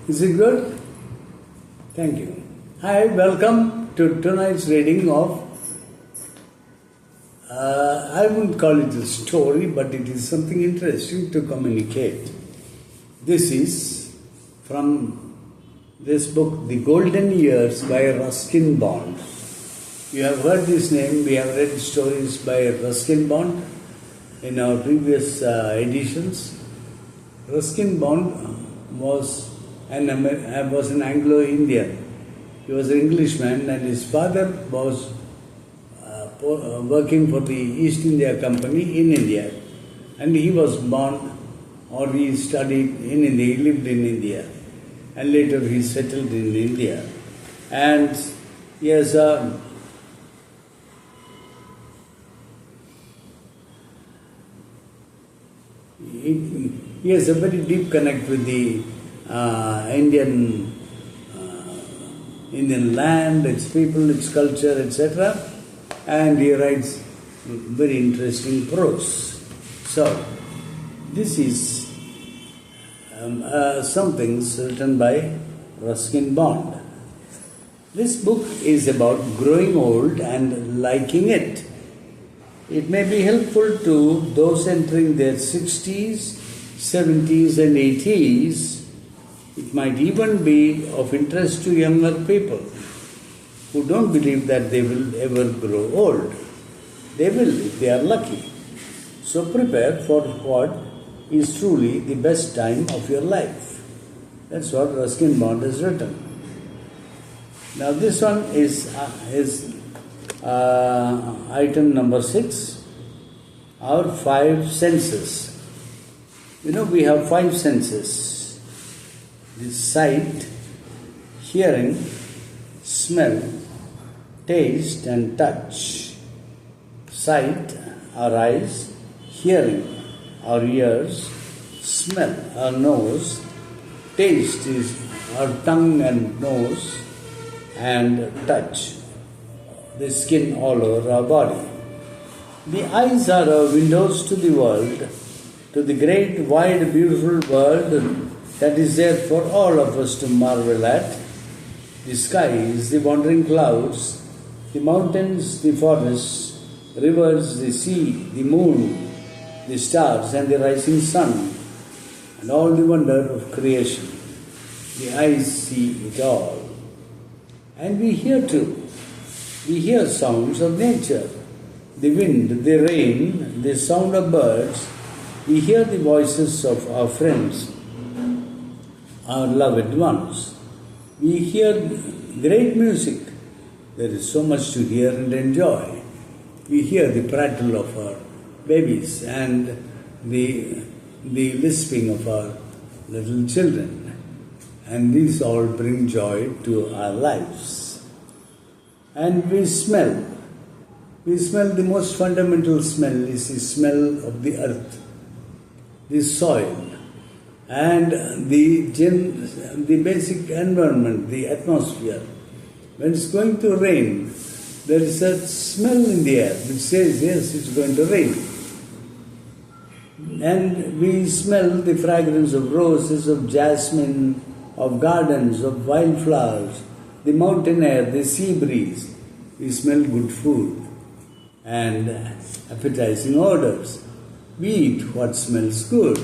Is it good? Thank you. Hi, welcome to tonight's reading of, I wouldn't call it a story, but it is something interesting to communicate. This is from this book, The Golden Years by Ruskin Bond. You have heard this name, we have read stories by Ruskin Bond in our previous editions. Ruskin Bond was an Anglo-Indian. He was an Englishman and his father was working for the East India Company in India. And he was born or he studied in India, he lived in India. And later he settled in India. And he has he has a very deep connect with the Indian land, its people, its culture, etc. And he writes very interesting prose. So, this is some things written by Ruskin Bond. This book is about growing old and liking it. It may be helpful to those entering their 60s, 70s and 80s. It might even be of interest to younger people who don't believe that they will ever grow old. They will if they are lucky. So prepare for what is truly the best time of your life. That's what Ruskin Bond has written. Now this one is item number 6, our 5 senses. We have 5 senses: the sight, hearing, smell, taste and touch. Sight, our eyes; hearing, our ears; smell, our nose; taste is our tongue and nose; and touch, the skin all over our body. The eyes are our windows to the world, to the great, wide, beautiful world that is there for all of us to marvel at. The skies, the wandering clouds, the mountains, the forests, rivers, the sea, the moon, the stars and the rising sun, and all the wonder of creation. The eyes see it all. And we hear too. We hear sounds of nature, the wind, the rain, the sound of birds. We hear the voices of our friends, our loved ones. We hear great music. There is so much to hear and enjoy. We hear the prattle of our babies and the lisping of our little children. And these all bring joy to our lives. And we smell. We smell. The most fundamental smell is the smell of the earth, the soil, and the basic environment, the atmosphere. When it's going to rain, there is a smell in the air which says, yes, it's going to rain. And we smell the fragrance of roses, of jasmine, of gardens, of wildflowers, the mountain air, the sea breeze. We smell good food and appetizing odors. We eat what smells good.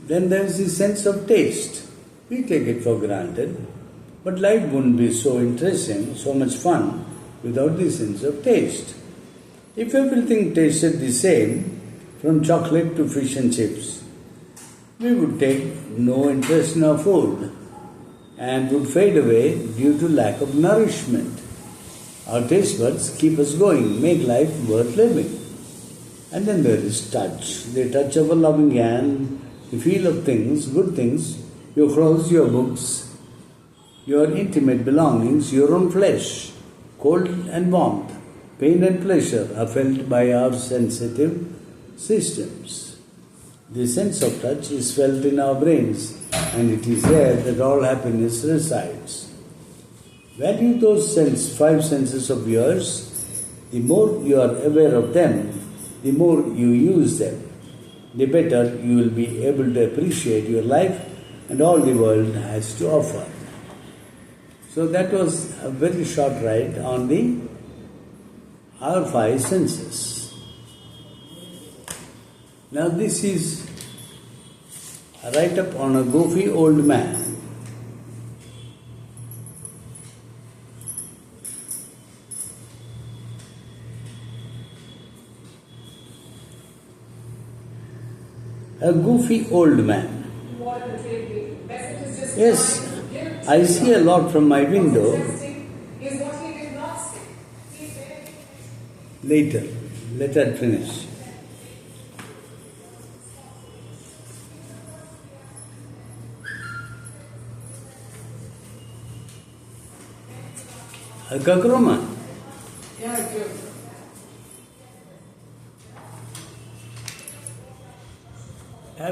Then there is the sense of taste. We take it for granted, but life wouldn't be so interesting, so much fun, without the sense of taste. If everything tasted the same, from chocolate to fish and chips, we would take no interest in our food and would fade away due to lack of nourishment. Our taste buds keep us going, make life worth living. And then there is touch, the touch of a loving hand, the feel of things, good things, your clothes, your books, your intimate belongings, your own flesh. Cold and warmth, pain and pleasure are felt by our sensitive systems. The sense of touch is felt in our brains, and it is there that all happiness resides. Value those 5 senses of yours. The more you are aware of them, the more you use them, the better you will be able to appreciate your life and all the world has to offer. So that was a very short ride on our five senses. Now this is a write-up on a goofy old man. A goofy old man. Yes, I see a lot from my window. Later, let that finish. Kakroma.